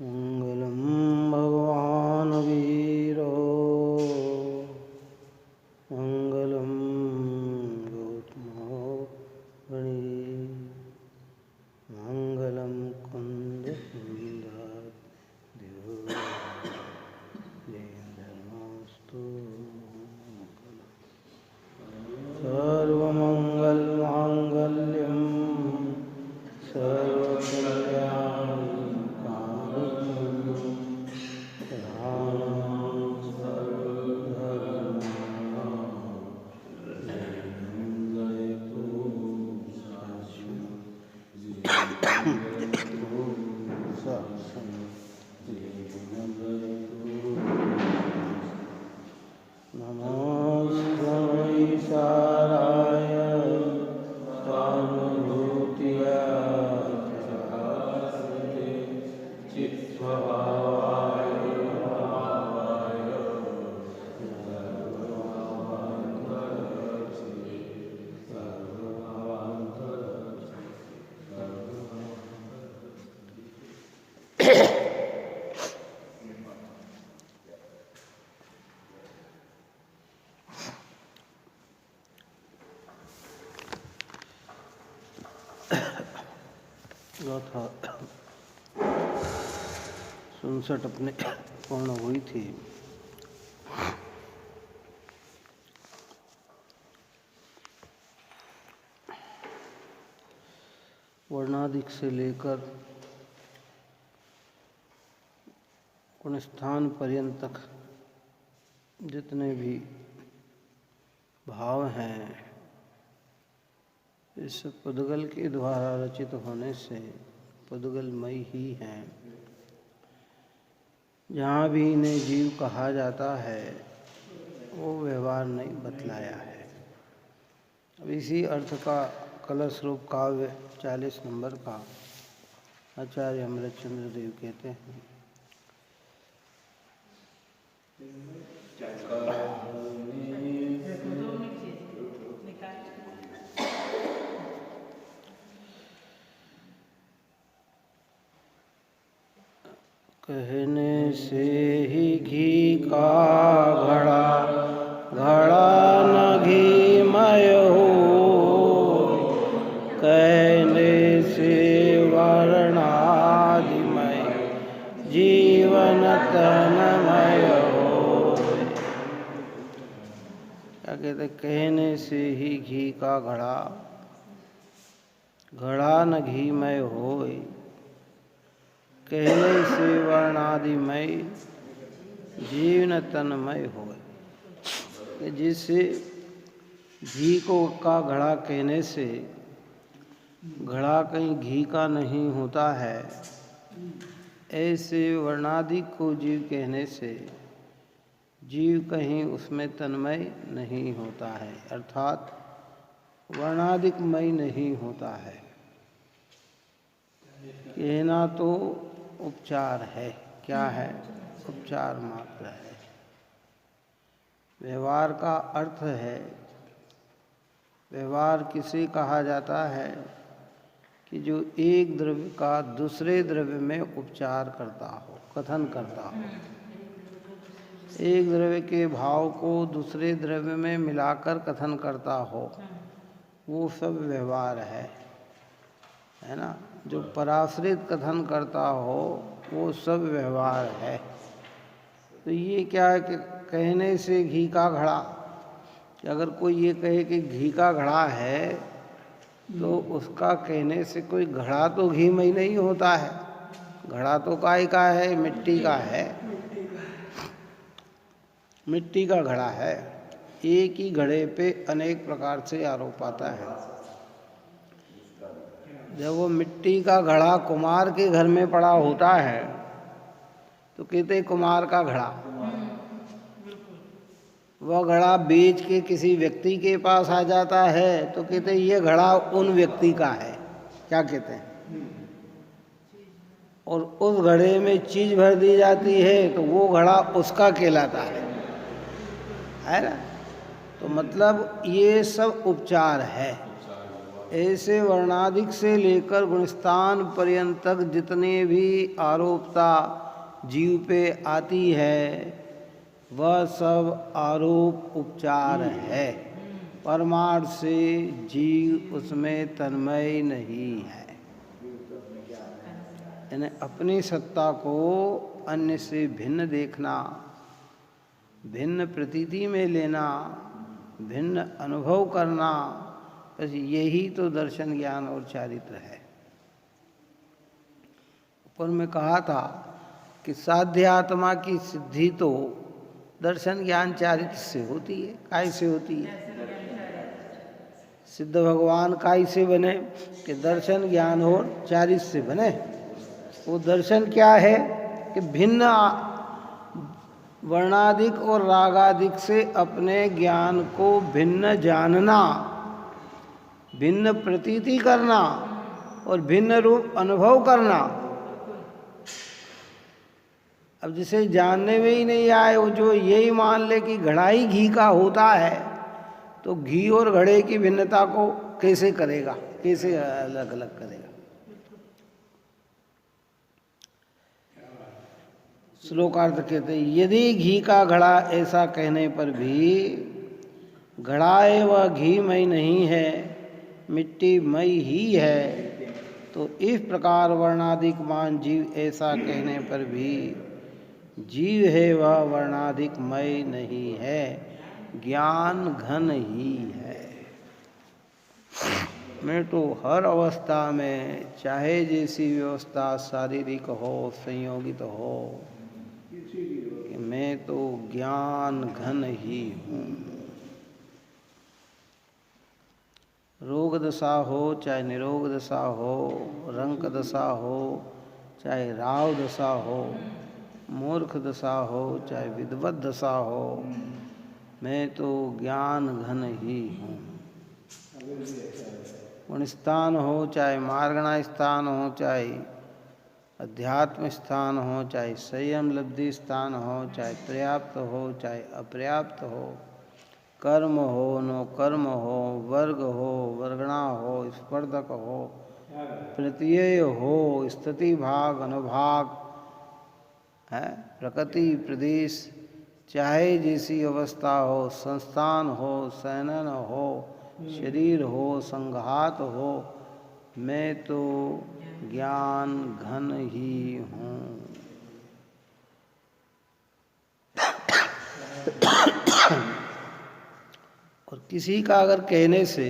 मंगलम भगवान वीरो मंगलम गौतमो गणी मंगलम कुंद कुंदाद्योस्तु सर्वमंगल मांगल्यम सर्वकल्याण था 67 अपने पूर्ण हुई थी। वर्णादिक से लेकर गुणस्थान पर्यंत तक जितने भी भाव हैं इस पुद्गल के द्वारा रचित होने से पुद्गलमय ही हैं। जहाँ भी इन्हें जीव कहा जाता है वो व्यवहार नहीं बतलाया है। अब इसी अर्थ का कलश रूप काव्य 40 नंबर का आचार्य अमृतचंद्र देव कहते हैं। कहने से ही घी का घड़ा घड़ा न घीमय हो, कहने से वर्णादिमय जीवन तनमय हो। क्या कहते? कहने से ही घी का घड़ा घड़ा न घीमय होय, कहने से वर्णादिमय जीवन तन्मय हो। जिससे घी को का घड़ा कहने से घड़ा कहीं घी का नहीं होता है, ऐसे वर्णादि को जीव कहने से जीव कहीं उसमें तन्मय नहीं होता है, अर्थात वर्णादिकमय नहीं होता है। कहना तो उपचार है। क्या है? उपचार मात्र है। व्यवहार का अर्थ है, व्यवहार किसे कहा जाता है कि जो एक द्रव्य का दूसरे द्रव्य में उपचार करता हो, कथन करता हो। एक द्रव्य के भाव को दूसरे द्रव्य में मिलाकर कथन करता हो, वो सब व्यवहार है ना। जो पराश्रित कथन करता हो वो सब व्यवहार है। तो ये क्या है कि कहने से घी का घड़ा, कि अगर कोई ये कहे कि घी का घड़ा है तो उसका कहने से कोई घड़ा तो घी में ही नहीं होता है। घड़ा तो काय का है? मिट्टी का है। मिट्टी का घड़ा है। एक ही घड़े पे अनेक प्रकार से आरोप आता है। जब वो मिट्टी का घड़ा कुम्हार के घर में पड़ा होता है तो कहते कुम्हार का घड़ा। वह घड़ा बेच के किसी व्यक्ति के पास आ जाता है तो कहते ये घड़ा उन व्यक्ति का है। क्या कहते हैं? और उस घड़े में चीज भर दी जाती है तो वो घड़ा उसका कहलाता है ना। तो मतलब ये सब उपचार है। ऐसे वर्णादिक से लेकर गुणस्थान पर्यंत तक जितने भी आरोपता जीव पे आती है वह सब आरोप उपचार है। परमार्थ से जीव उसमें तन्मय नहीं है। यानी अपनी सत्ता को अन्य से भिन्न देखना, भिन्न प्रतीति में लेना, भिन्न अनुभव करना, बस यही तो दर्शन ज्ञान और चारित्र है। ऊपर में कहा था कि साध्य आत्मा की सिद्धि तो दर्शन ज्ञान चारित्र से होती है। काय से होती है? सिद्ध भगवान काय से बने? कि दर्शन ज्ञान और चारित्र से बने। वो दर्शन क्या है? कि भिन्न वर्णादिक और रागादिक से अपने ज्ञान को भिन्न जानना, भिन्न प्रतीति करना और भिन्न रूप अनुभव करना। अब जिसे जानने में ही नहीं आए, वो जो यही मान ले कि घड़ा ही घी का होता है, तो घी और घड़े की भिन्नता को कैसे करेगा, कैसे अलग अलग करेगा? श्लोकार्थ कहते हैं, यदि घी का घड़ा ऐसा कहने पर भी घड़ा एवं घी मय नहीं है, मिट्टी मय ही है, तो इस प्रकार वर्णाधिक मान जीव ऐसा कहने पर भी जीव है वह वर्णाधिक मय नहीं है, ज्ञान घन ही है। मैं तो हर अवस्था में, चाहे जैसी व्यवस्था शारीरिक हो, संयोगित हो, कि मैं तो ज्ञान घन ही हूँ। रोग दशा हो चाहे निरोग दशा हो, रंक दशा हो चाहे राव दशा हो, मूर्ख दशा हो चाहे विद्वत दशा हो, मैं तो ज्ञान घन ही हूँ। गुणस्थान हो चाहे मार्गणा स्थान हो, चाहे अध्यात्म स्थान हो, चाहे संयम लब्धि स्थान हो, चाहे पर्याप्त हो चाहे अपर्याप्त हो, कर्म हो नो कर्म हो, वर्ग हो वर्गणा हो, स्पर्धक हो, प्रत्यय हो, स्थिति भाग अनुभाग है, प्रकृति प्रदेश, चाहे जैसी अवस्था हो, संस्थान हो, शयनन हो, शरीर हो, संघात हो, मैं तो ज्ञान घन ही हूँ। और किसी का अगर कहने से,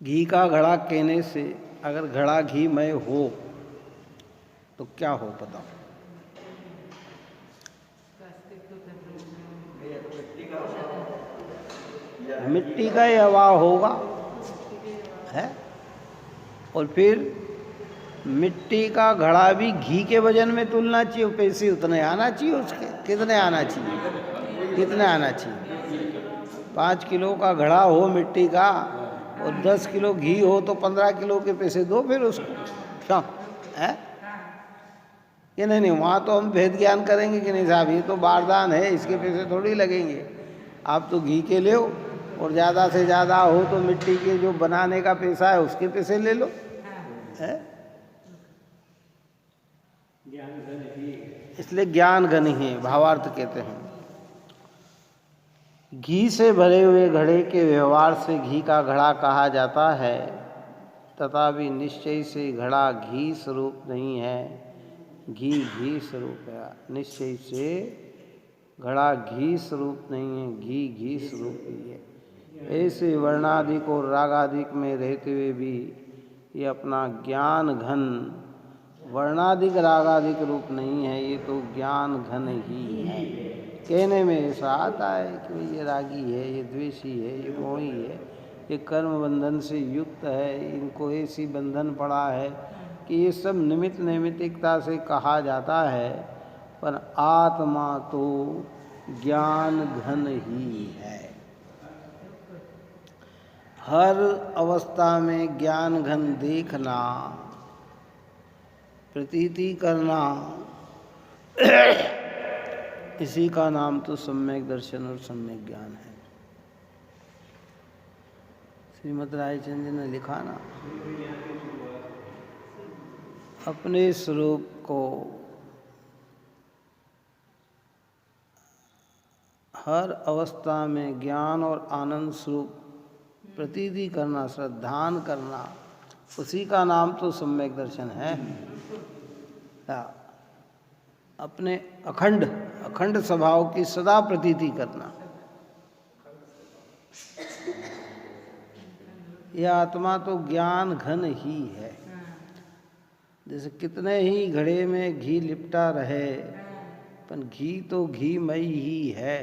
घी का घड़ा कहने से अगर घड़ा घी मय हो तो क्या हो बताओ? मिट्टी का ही हवा होगा है। और फिर मिट्टी का घड़ा भी घी के वजन में तुलना चाहिए, पैसे उतने आना चाहिए उसके। कितने आना चाहिए? कितने आना चाहिए? 5 किलो का घड़ा हो मिट्टी का और 10 किलो घी हो तो 15 किलो के पैसे दो फिर उसको, क्या है? ये नहीं, वहाँ तो हम भेद ज्ञान करेंगे कि नहीं साहब ये तो बारदान है, इसके पैसे थोड़ी लगेंगे। आप तो घी के ले और ज़्यादा से ज़्यादा हो तो मिट्टी के जो बनाने का पैसा है उसके पैसे ले लो, है? इसलिए ज्ञान घन ही भावार्थ कहते हैं। घी से भरे हुए घड़े के व्यवहार से घी का घड़ा कहा जाता है, तथापि निश्चय से घड़ा घी स्वरूप नहीं है, घी घी स्वरूप है। निश्चय से घड़ा घी स्वरूप नहीं है, घी घी स्वरूप ही है। ऐसे वर्णादिक और रागादिक में रहते हुए भी ये अपना ज्ञान घन वर्णादिक रागादिक रूप नहीं है, ये तो ज्ञान घन ही है। कहने में ऐसा आता है कि ये रागी है, ये द्वेषी है, ये मोही है, ये कर्म बंधन से युक्त है, इनको ऐसी बंधन पड़ा है कि ये सब निमित्त नैमित्तिकता से कहा जाता है, पर आत्मा तो ज्ञान घन ही है। हर अवस्था में ज्ञान घन देखना, प्रतीति करना, इसी का नाम तो सम्यक दर्शन और सम्यक ज्ञान है। श्रीमद् रायचंद जी ने लिखा ना, अपने स्वरूप को हर अवस्था में ज्ञान और आनंद स्वरूप प्रतीति करना, श्रद्धान करना, उसी का नाम तो सम्यक दर्शन है। अपने अखंड स्वभाव की सदा प्रतीति करना। यह आत्मा तो ज्ञान घन ही है। जैसे कितने ही घड़े में घी लिपटा रहे, पर घी तो घीमय ही है,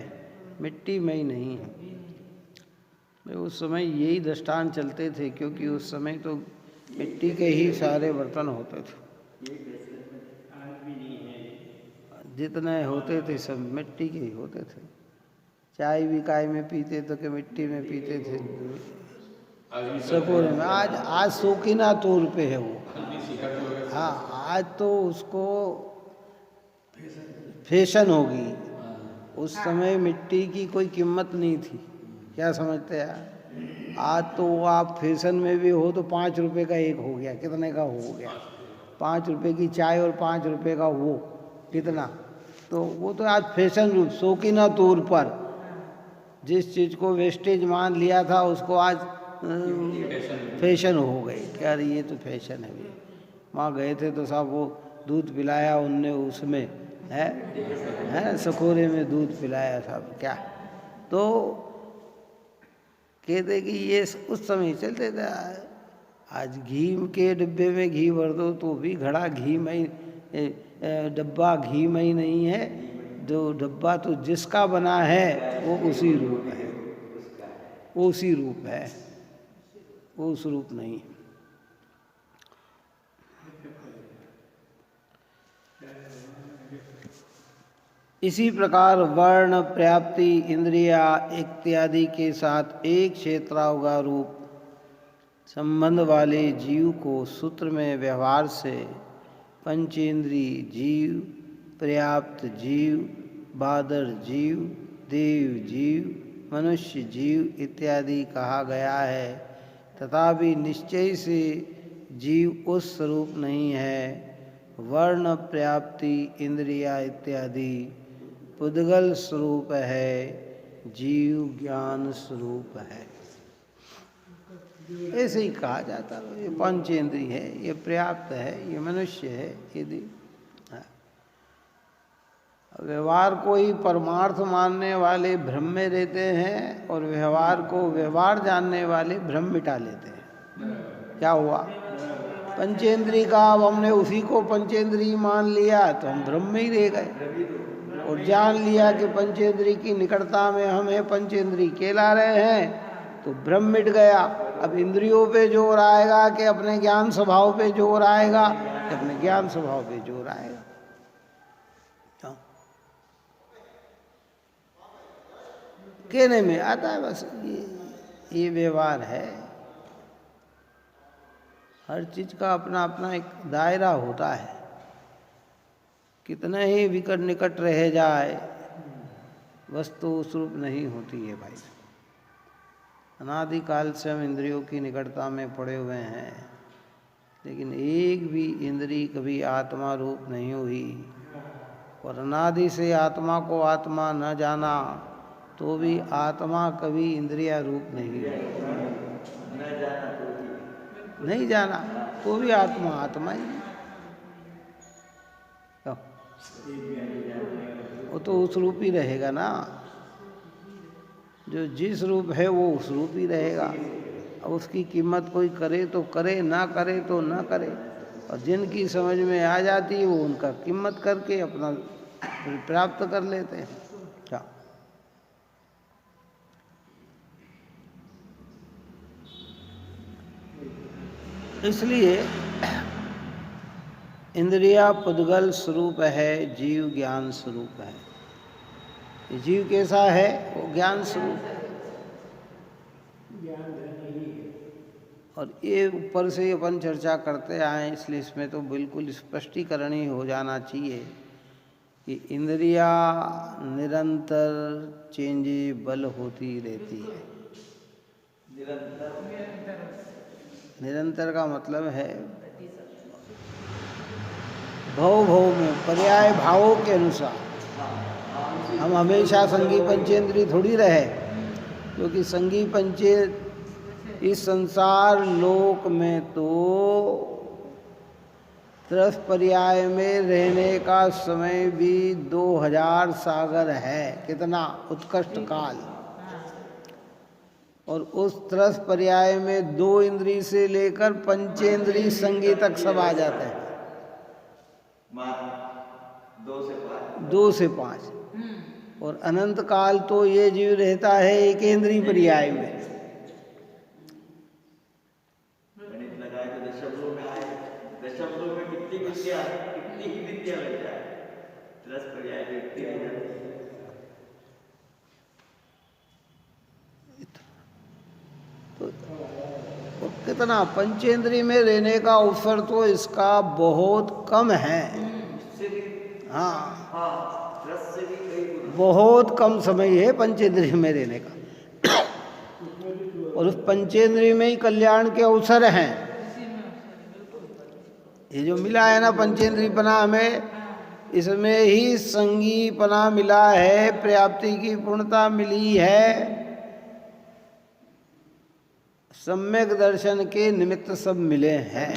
मिट्टीमय नहीं है। उस समय यही दृष्टांत चलते थे, क्योंकि उस समय तो मिट्टी के ही सारे बर्तन होते थे। जितने होते थे सब मिट्टी के ही होते थे। चाय भी काय में पीते तो कि मिट्टी में पीते थे, सकोरे में। आज शौकीना तौर पे है वो। हाँ, आज तो उसको फैशन होगी। उस समय मिट्टी की कोई कीमत नहीं थी। क्या समझते हैं? आज तो आप फैशन में भी हो तो 5 रुपए का एक हो गया, कितने का हो गया? 5 रुपए की चाय और 5 रुपए का वो, कितना? तो वो तो आज फैशन रूप, शौकीना तौर पर जिस चीज़ को वेस्टेज मान लिया था उसको आज फैशन हो गई। क्या ये तो फैशन है। वहाँ गए थे तो साहब वो दूध पिलाया उनने, उसमें है सकोरे में दूध पिलाया साहब। क्या तो कहते कि ये उस समय चलते थे। आज घी के डिब्बे में घी भर दो तो भी घड़ा घी में, डब्बा घी में ही नहीं है। जो डब्बा तो जिसका बना है वो उसी रूप है, उसी रूप है, वो उस रूप नहीं। इसी प्रकार वर्ण, प्राप्ति, इंद्रिया इत्यादि के साथ एक क्षेत्रावगा रूप संबंध वाले जीव को सूत्र में व्यवहार से पंचेंद्रीय जीव, पर्याप्त जीव, बादर जीव, देव जीव, मनुष्य जीव इत्यादि कहा गया है। तथापि निश्चय से जीव उस स्वरूप नहीं है। वर्ण, प्राप्ति, इंद्रिया इत्यादि पुद्गल स्वरूप है, जीव ज्ञान स्वरूप है। ऐसे ही कहा जाता है। ये पंचेंद्रिय है, ये पर्याप्त है, ये मनुष्य है, यदि व्यवहार को ही परमार्थ मानने वाले भ्रम में रहते हैं और व्यवहार को व्यवहार जानने वाले भ्रम मिटा लेते हैं। क्या हुआ? पंचेंद्रिय का अब हमने उसी को पंचेंद्रिय मान लिया तो हम भ्रम में ही रह गए, और जान लिया कि पंचेंद्रिय की निकटता में हमें पंचेंद्रिय कहला रहे हैं तो भ्रम मिट गया। अब इंद्रियों पे जोर आएगा कि अपने ज्ञान स्वभाव पे जोर आएगा, कि अपने ज्ञान स्वभाव पे जोर आएगा। कहने में आता है बस ये व्यवहार है। हर चीज का अपना अपना एक दायरा होता है। कितने ही विकट निकट रह जाए, वस्तु उस रूप नहीं होती है भाई। अनादिकाल से हम इंद्रियों की निकटता में पड़े हुए हैं, लेकिन एक भी इंद्रिय कभी आत्मा रूप नहीं हुई। और अनादि से आत्मा को आत्मा न जाना तो भी आत्मा कभी इंद्रिया रूप नहीं हुई। नहीं जाना तो भी आत्मा आत्मा ही। वो तो उस रूप ही रहेगा ना, जो जिस रूप है वो उस रूप ही रहेगा। अब उसकी कीमत कोई करे तो करे, ना करे तो ना करे। और जिनकी समझ में आ जाती है वो उनका कीमत करके अपना प्राप्त कर लेते हैं। क्या इसलिए इंद्रिया पुद्गल स्वरूप है, जीव ज्ञान स्वरूप है। जीव कैसा है? वो ज्ञान स्वरूप है। और ये ऊपर से अपन चर्चा करते आए, इसलिए इसमें तो बिल्कुल स्पष्टीकरण ही हो जाना चाहिए कि इंद्रिया निरंतर चेंजेबल होती रहती है। निरंतर का मतलब है भव भव में पर्याय भावों के अनुसार। हम हमेशा संगी पंचेंद्री थोड़ी रहे, क्योंकि संगी पंचे इस संसार लोक में तो त्रस पर्याय में रहने का समय भी 2000 सागर है। कितना उत्कृष्ट काल। और उस त्रस पर्याय में 2 इंद्री से लेकर पंचेंद्री संगी तक सब आ जाते हैं। 2 से 5। और अनंत काल तो ये जीव रहता है एकेंद्री पर्याय में। तो कितना पंचेंद्री में रहने का अवसर तो इसका बहुत कम है। हाँ, बहुत कम समय है पंचेंद्री में रहने का। और उस पंचेंद्री में ही कल्याण के अवसर हैं। ये जो मिला है ना पंचेंद्रीपना हमें, इसमें ही संगीपना मिला है, पर्याप्ति की पूर्णता मिली है। सम्यक दर्शन के निमित्त सब मिले हैं।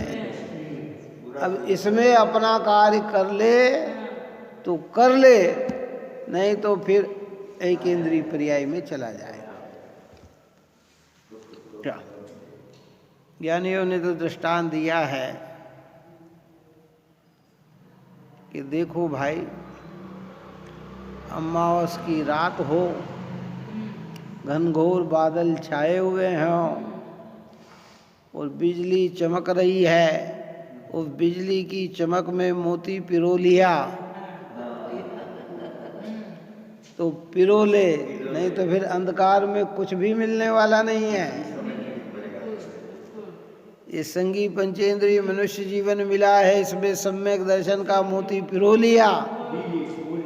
अब इसमें अपना कार्य कर ले तो कर ले, नहीं तो फिर एक इंद्रिय पर्याय में चला जाएगा। क्या ज्ञानियों ने तो दृष्टांत दिया है कि देखो भाई, अमावस की रात हो, घनघोर बादल छाए हुए हैं और बिजली चमक रही है। उस बिजली की चमक में मोती पिरो लिया तो पिरो ले, नहीं तो फिर अंधकार में कुछ भी मिलने वाला नहीं है। ये संगी पंचेंद्रिय मनुष्य जीवन मिला है, इसमें सम्यक दर्शन का मोती पिरो लिया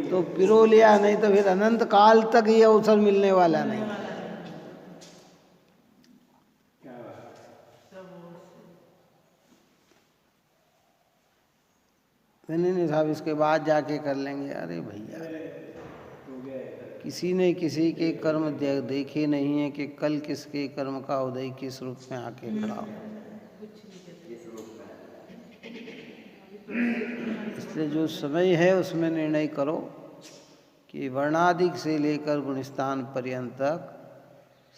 तो पिरो लिया, नहीं तो फिर अनंत काल तक ये अवसर मिलने वाला नहीं। नहीं साहब, इसके बाद जाके कर लेंगे। अरे भैया, किसी ने किसी के कर्म देखे नहीं है कि कल किसके कर्म का उदय किस रूप में आके खड़ा हो। इसलिए जो समय है उसमें निर्णय करो कि वर्णादिक से लेकर गुणस्थान पर्यंत तक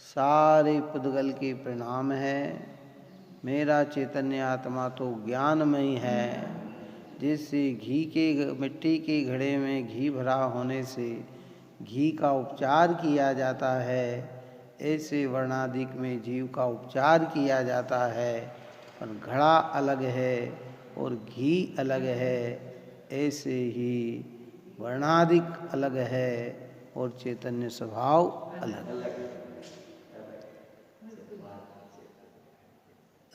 सारे पुद्गल के परिणाम है। मेरा चैतन्य आत्मा तो ज्ञानमय है, जिससे मिट्टी के घड़े में घी भरा होने से घी का उपचार किया जाता है, ऐसे वर्णादिक में जीव का उपचार किया जाता है। और घड़ा अलग है और घी अलग है, ऐसे ही वर्णादिक अलग है और चैतन्य स्वभाव अलग है।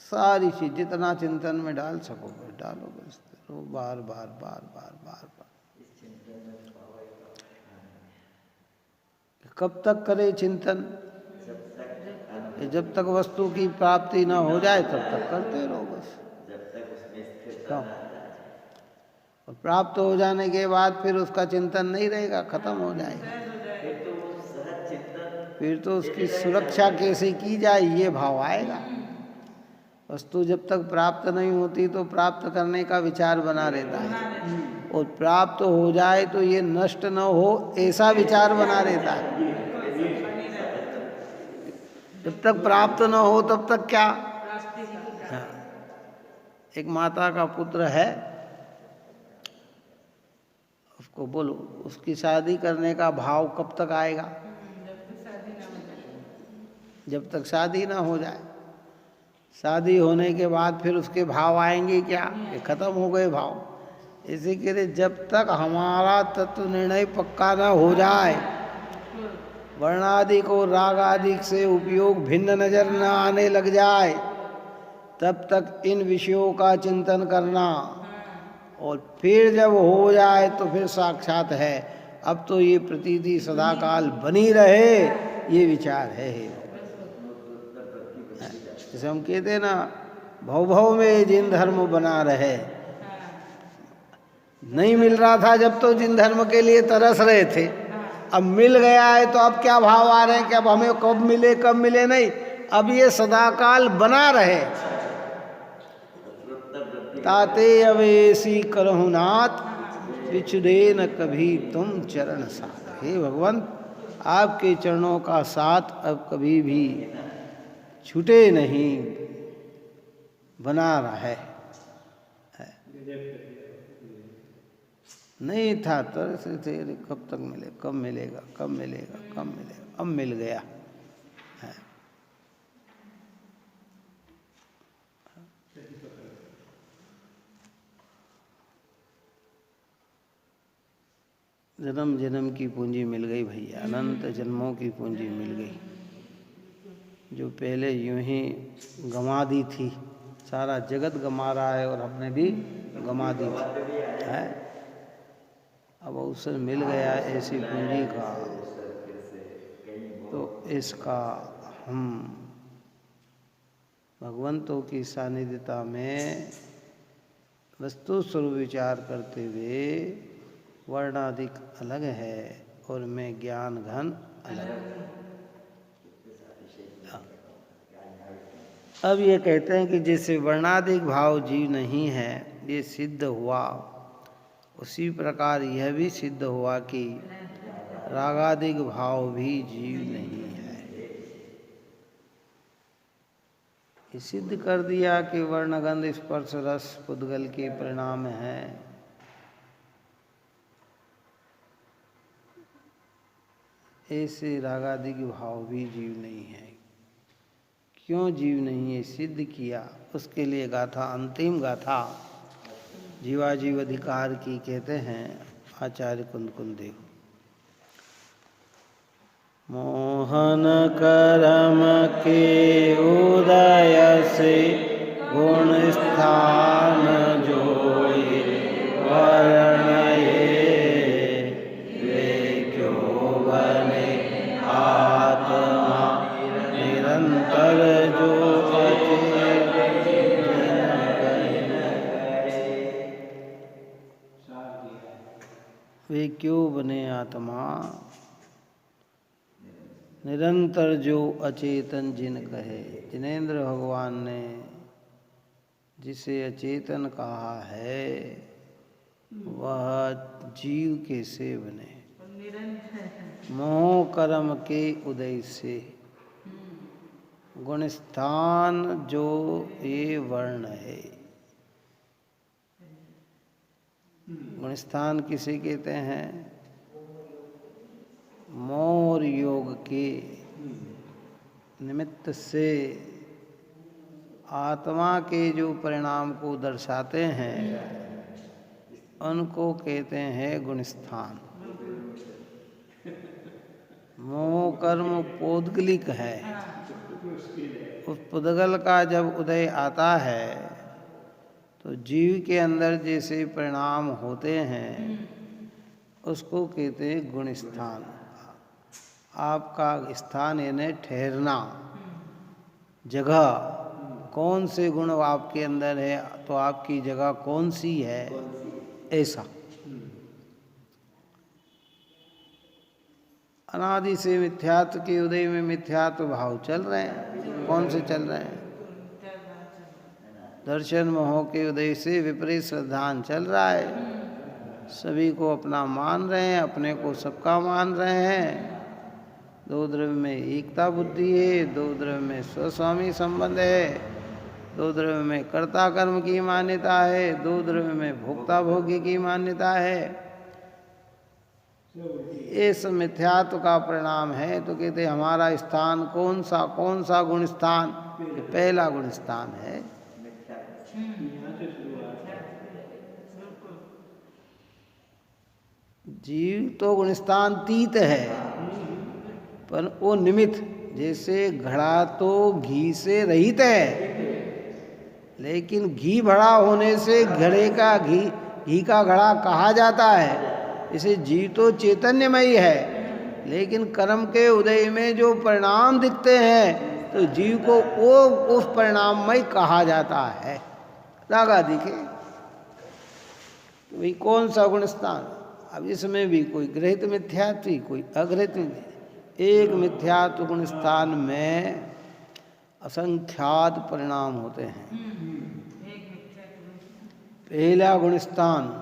सारी चीज जितना चिंतन में डाल सकोगे डालो, बस बार बार बार बार बार बार। कब तक करे चिंतन? जब तक वस्तु की प्राप्ति ना हो जाए तब तक करते रहो बस। और प्राप्त हो जाने के बाद फिर उसका चिंतन नहीं रहेगा, खत्म हो जाएगा। फिर तो उसकी सुरक्षा कैसे की जाए ये भाव आएगा। वस्तु जब तक प्राप्त नहीं होती तो प्राप्त करने का विचार बना रहता है, और प्राप्त हो जाए तो ये नष्ट न हो ऐसा विचार बना रहता है। जब तक प्राप्त न हो तब तक क्या। हाँ। एक माता का पुत्र है, उसको बोलो उसकी शादी करने का भाव कब तक आएगा? जब तक शादी ना हो जाए। शादी होने के बाद फिर उसके भाव आएंगे क्या? ये खत्म हो गए भाव। इसी के लिए जब तक हमारा तत्व निर्णय पक्का ना हो जाए, वर्णादिक और रागादिक से उपयोग भिन्न नजर न आने लग जाए, तब तक इन विषयों का चिंतन करना। और फिर जब हो जाए तो फिर साक्षात है। अब तो ये प्रतीति सदाकाल बनी रहे, ये विचार है। जैसे हम कहते हैं ना, भव भव में जिन धर्म बना रहे। नहीं मिल रहा था जब तो जिन धर्म के लिए तरस रहे थे, अब मिल गया है तो अब क्या भाव आ रहे हैं कि अब हमें कब मिले नहीं, अब ये सदाकाल बना रहे। ताते अवेसी करहु नाथ, बिछुड़े न कभी तुम चरण साथ। हे भगवान, आपके चरणों का साथ अब कभी भी छूटे नहीं, बना रहा है। नहीं था तरस थे, कब तक मिले, कब मिलेगा, कब मिलेगा, कब मिलेगा, अब मिल गया है। जन्म जन्म की पूंजी मिल गई भैया, अनंत जन्मों की पूंजी मिल गई, जो पहले यूं ही गंवा दी थी। सारा जगत गंवा रहा है और हमने भी गंवा दी थी, है। अब अवसर मिल गया ऐसी पूंजी का, तो इसका हम भगवंतों की सानिध्यता में वस्तु स्वरूप विचार करते हुए, वर्णाधिक अलग है और मैं ज्ञान घन अलग है। अब ये कहते हैं कि जैसे वर्णाधिक भाव जीव नहीं है, ये सिद्ध हुआ, उसी प्रकार यह भी सिद्ध हुआ कि रागाधिक भाव भी जीव नहीं है। ये सिद्ध कर दिया कि वर्णगंध स्पर्श रस पुद्गल के परिणाम हैं। ऐसे रागाधिक भाव भी जीव नहीं है। क्यों जीव नहीं है, सिद्ध किया। उसके लिए गाथा, अंतिम गाथा जीवाजीव अधिकार की कहते हैं आचार्य कुंद देव। मोहन करम के उदय से गुण स्थान जोए वर्ण वे क्यों बने आत्मा निरंतर जो वे क्यों बने आत्मा निरंतर जो अचेतन जिन कहे। जिनेंद्र भगवान ने जिसे अचेतन कहा है वह जीव कैसे बने, मोह कर्म के उदय से। गुणस्थान जो ये वर्ण है, गुणस्थान किसे कहते हैं, मोह और योग के निमित्त से आत्मा के जो परिणाम को दर्शाते हैं उनको कहते हैं गुणस्थान। मोह कर्म पौद्गलिक है, उस पुद्गल का जब उदय आता है तो जीव के अंदर जैसे परिणाम होते हैं उसको कहते हैं गुणस्थान। आपका स्थान यानी ठहरना, जगह, कौन से गुण आपके अंदर है तो आपकी जगह कौन सी है, ऐसा। अनादि से मिथ्यात्व के उदय में मिथ्यात्व भाव चल रहे हैं। कौन से चल रहे हैं? दर्शन मोह के उदय से विपरीत श्रद्धान चल रहा है। सभी को अपना मान रहे हैं, अपने को सबका मान रहे हैं। दो द्रव्य में एकता बुद्धि है, दो द्रव्य में स्वस्वामी संबंध है, दो द्रव्य में कर्ता कर्म की मान्यता है, दो द्रव्य में भोक्ता भोग्य की मान्यता है। इस मिथ्यात्व का परिणाम है। तो कहते हमारा स्थान कौन सा गुण स्थान? पहला गुण स्थान है। जीव तो गुणस्थान तीत है, पर वो निमित्त, जैसे घड़ा तो घी से रहित है, लेकिन घी भरा होने से घड़े का घी का घड़ा कहा जाता है। इसे जीव तो चैतन्यमयी है, लेकिन कर्म के उदय में जो परिणाम दिखते हैं तो जीव को वो उस परिणाम में कहा जाता है। लगा दिखे भाई कौन सा गुण स्थान। अब इसमें भी कोई गृहीत मिथ्यात्व, कोई अगृहीत नहीं। एक मिथ्यात्व गुण स्थान में असंख्यात परिणाम होते हैं। पहला गुण स्थान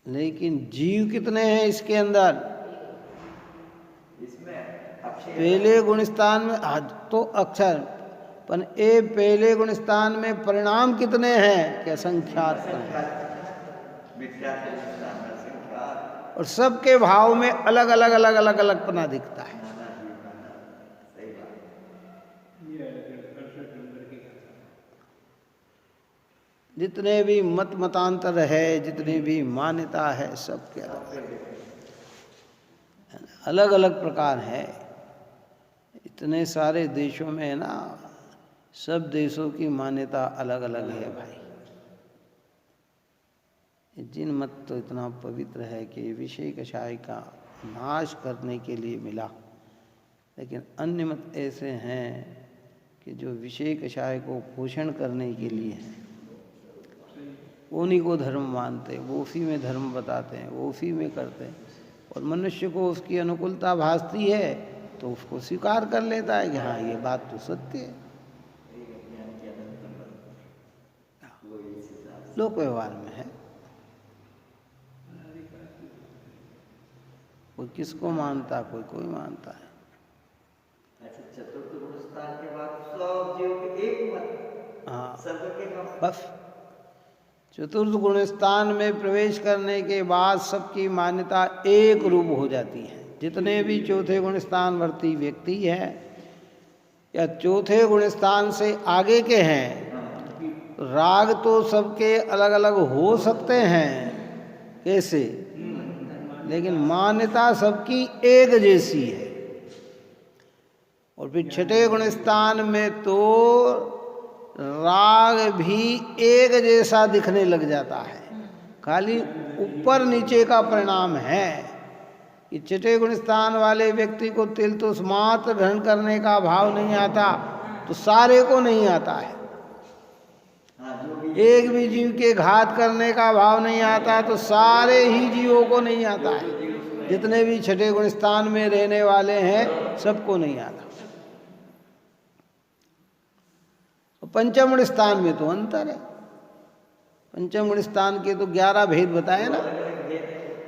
लेकिन जीव कितने हैं इसके अंदर? पहले गुण स्थान में तो अक्षर, पर ए पहले गुण स्थान में परिणाम कितने हैं? क्या संख्यात और सबके भाव में अलग अलग अलग अलग अलग पना दिखता है। जितने भी मत मतांतर है, जितनी भी मान्यता है, सबके अलग अलग प्रकार है। इतने सारे देशों में है ना, सब देशों की मान्यता अलग अलग है भाई। जिन मत तो इतना पवित्र है कि विषय कषाय का नाश करने के लिए मिला, लेकिन अन्य मत ऐसे हैं कि जो विषय कषाय को पोषण करने के लिए हैं। उन्हीं को धर्म मानते, वो उसी में धर्म बताते हैं, वो उसी में करते हैं। और मनुष्य को उसकी अनुकूलता भासती है तो उसको स्वीकार कर लेता है कि हाँ ये बात तो सत्य है। लोक व्यवहार में है। कोई किसको मानता, कोई मानता है। चतुर्थ गुण स्थान के बाद सब जीव के एक मत। हाँ सबके बस चतुर्थ गुण स्थान में प्रवेश करने के बाद सबकी मान्यता एक रूप हो जाती है। जितने भी चौथे गुण स्थान वर्ती व्यक्ति है या चौथे गुण स्थान से आगे के हैं, राग तो सबके अलग अलग हो सकते हैं कैसे, लेकिन मान्यता सबकी एक जैसी है। और फिर छठे गुण स्थान में तो राग भी एक जैसा दिखने लग जाता है, खाली ऊपर नीचे का परिणाम है कि छठे गुण स्थान वाले व्यक्ति को तिल तुस मात्र ग्रहण करने का भाव नहीं आता तो सारे को नहीं आता है। एक भी जीव के घात करने का भाव नहीं आता तो सारे ही जीवों को नहीं आता है। जितने भी छठे गुण स्थान में रहने वाले हैं सबको नहीं आता। पंचम गुण स्थान में तो अंतर है। पंचम गुण स्थान के तो 11 भेद बताए ना,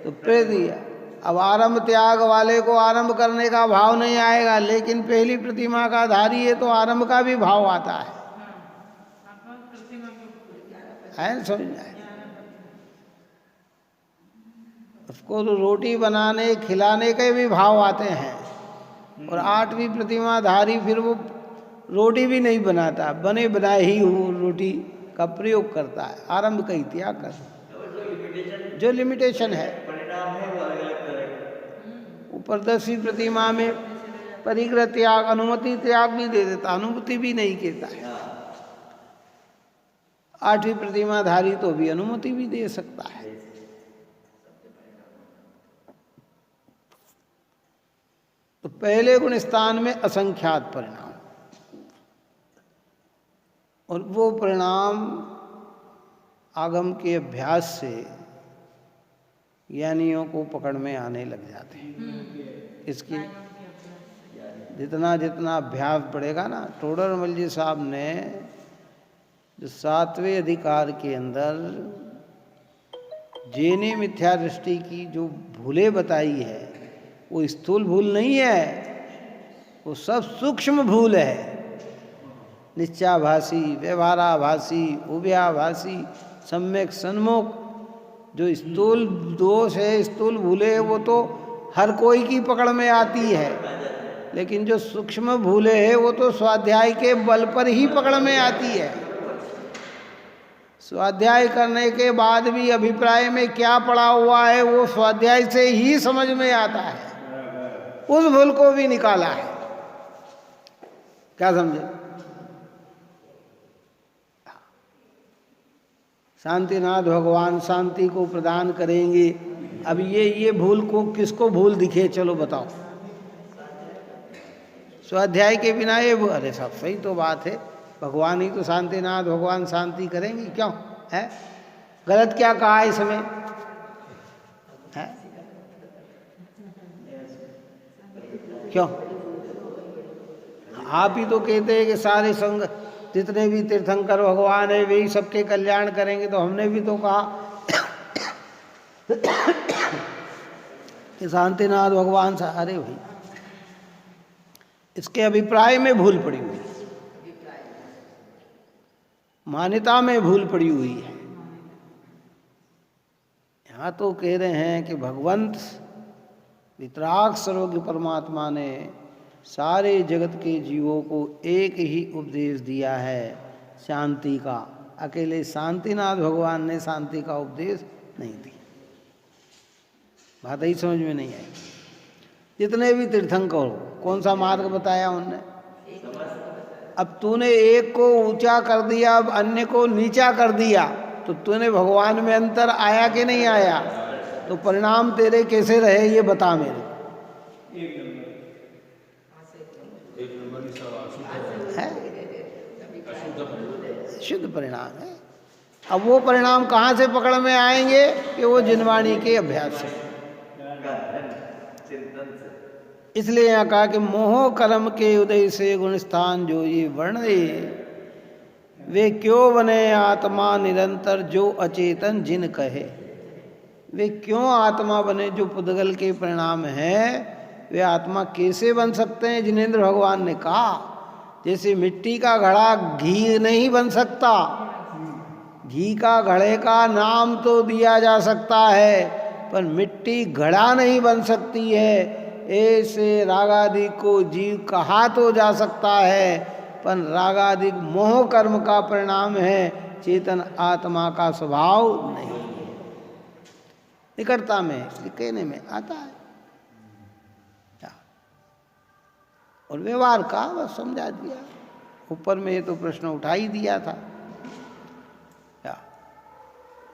तो प्रेत दिया। अब आरंभ त्याग वाले को आरंभ करने का भाव नहीं आएगा, लेकिन पहली प्रतिमा का धारी है तो आरंभ का भी भाव आता है समझ आए। उसको तो रोटी बनाने खिलाने के भी भाव आते हैं। और 8वीं प्रतिमा धारी फिर वो रोटी भी नहीं बनाता, बने बनाए ही वो रोटी का प्रयोग करता है, आरंभ का ही त्याग कर जो लिमिटेशन है। ऊपर 10वीं प्रतिमा में परिग्रह त्याग अनुमति त्याग भी दे देता, अनुमति भी नहीं कहता है। 8वीं प्रतिमा धारी तो भी अनुमति भी दे सकता है। तो पहले गुण स्थान में असंख्यात परिणाम, और वो परिणाम आगम के अभ्यास से ज्ञानियों को पकड़ में आने लग जाते हैं। इसकी जितना जितना अभ्यास बढ़ेगा ना, टोडरमल जी साहब ने जो 7वें अधिकार के अंदर जेने मिथ्या दृष्टि की जो भूलें बताई है, वो स्थूल भूल नहीं है, वो सब सूक्ष्म भूल है। निश्चाभासी, व्यवहाराभासी, उभयाभासी, सम्यक सन्मुख, जो स्थूल दोष है, स्थूल भूले है, वो तो हर कोई की पकड़ में आती है। लेकिन जो सूक्ष्म भूले है वो तो स्वाध्याय के बल पर ही पकड़ में आती है। स्वाध्याय करने के बाद भी अभिप्राय में क्या पड़ा हुआ है वो स्वाध्याय से ही समझ में आता है। उस भूल को भी निकाला है। क्या समझे? शांतिनाथ भगवान शांति को प्रदान करेंगे अब ये भूल को किसको भूल दिखे, चलो बताओ। स्वाध्याय के बिना ये अरे सब सही तो बात है, भगवान ही तो शांतिनाथ, भगवान शांति करेंगे क्यों है? गलत क्या कहा इसमें है? क्यों? आप ही तो कहते हैं कि सारे संग जितने भी तीर्थंकर भगवान है वे सबके कल्याण करेंगे, तो हमने भी तो कहा कि शांतिनाथ भगवान सा। अरे भाई इसके अभिप्राय में भूल पड़ी हुई, मान्यता में भूल पड़ी हुई है। यहाँ तो कह रहे हैं कि भगवंत वितराग सर्वज्ञ परमात्मा ने सारे जगत के जीवों को एक ही उपदेश दिया है, शांति का। अकेले शांतिनाथ भगवान ने शांति का उपदेश नहीं दिया। बात ही समझ में नहीं आई। जितने भी तीर्थंकर हो, कौन सा मार्ग बताया उनने? अब तूने एक को ऊंचा कर दिया, अब अन्य को नीचा कर दिया, तो तूने भगवान में अंतर आया कि नहीं आया? तो परिणाम तेरे कैसे रहे ये बता मेरे। है शुद्ध परिणाम है। अब वो परिणाम कहाँ से पकड़ में आएंगे? कि वो जिनवाणी के अभ्यास से। इसलिए यहाँ कहा कि मोह कर्म के उदय से गुणस्थान जो ये वर्णे, वे क्यों बने आत्मा निरंतर जो अचेतन जिन कहे। वे क्यों आत्मा बने जो पुद्गल के परिणाम है? वे आत्मा कैसे बन सकते हैं? जिनेंद्र भगवान ने कहा जैसे मिट्टी का घड़ा घी नहीं बन सकता, घी का घड़े का नाम तो दिया जा सकता है पर मिट्टी घड़ा नहीं बन सकती है। ऐसे रागादि को जीव कहा तो जा सकता है पर रागादि मोह कर्म का परिणाम है, चेतन आत्मा का स्वभाव नहीं है। निकटता में इसलिए कहने में आता है। और व्यवहार का बस समझा दिया। ऊपर में ये तो प्रश्न उठा ही दिया था,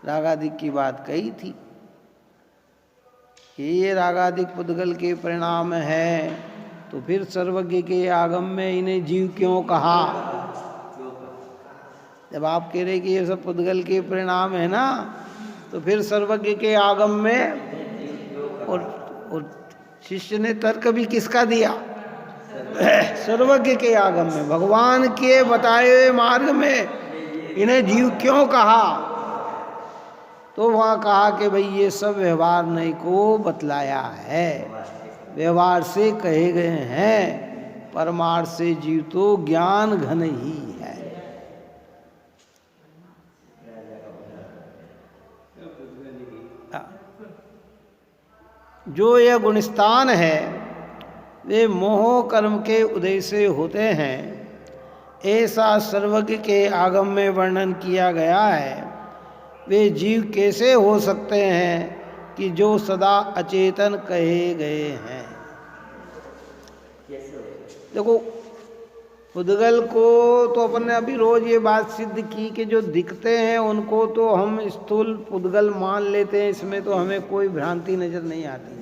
रागादिक की बात कही थी कि ये रागादिक पुद्गल के परिणाम है, तो फिर सर्वज्ञ के आगम में इन्हें जीव क्यों कहा? जब आप कह रहे कि ये सब पुद्गल के परिणाम है ना, तो फिर सर्वज्ञ के आगम में और शिष्य ने तर्क भी किसका दिया? सर्वज्ञ के आगम में, भगवान के बताए हुए मार्ग में इन्हें जीव क्यों कहा? तो वहाँ कहा कि भाई ये सब व्यवहार नहीं को बतलाया है, व्यवहार से कहे गए हैं, परमार्थ से जीव तो ज्ञान घन ही है। जो यह गुणस्थान है वे मोह कर्म के उदय से होते हैं, ऐसा सर्वज्ञ के आगम में वर्णन किया गया है। वे जीव कैसे हो सकते हैं कि जो सदा अचेतन कहे गए हैं? देखो पुद्गल को तो अपन ने अभी रोज ये बात सिद्ध की कि जो दिखते हैं उनको तो हम स्थूल पुद्गल मान लेते हैं, इसमें तो हमें कोई भ्रांति नजर नहीं आती।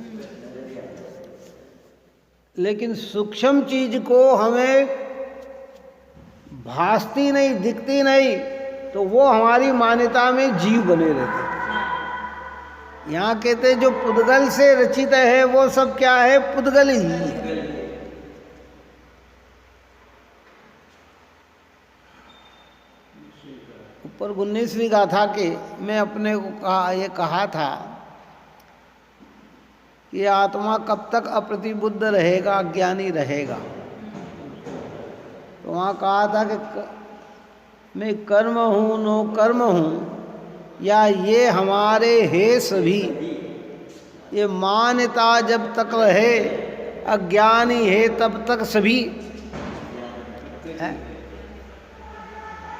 लेकिन सूक्ष्म चीज को हमें भासती नहीं, दिखती नहीं, तो वो हमारी मान्यता में जीव बने रहते। यहाँ कहते जो पुद्गल से रचित है वो सब क्या है? पुद्गल ही है। ऊपर 19वीं गाथा के मैं अपने को ये कहा था कि आत्मा कब तक अप्रतिबुद्ध रहेगा, अज्ञानी रहेगा। तो वहाँ कहा था कि मैं कर्म हूँ नो कर्म हूँ, या ये हमारे है सभी, ये मान्यता जब तक रहे अज्ञानी है तब तक सभी है।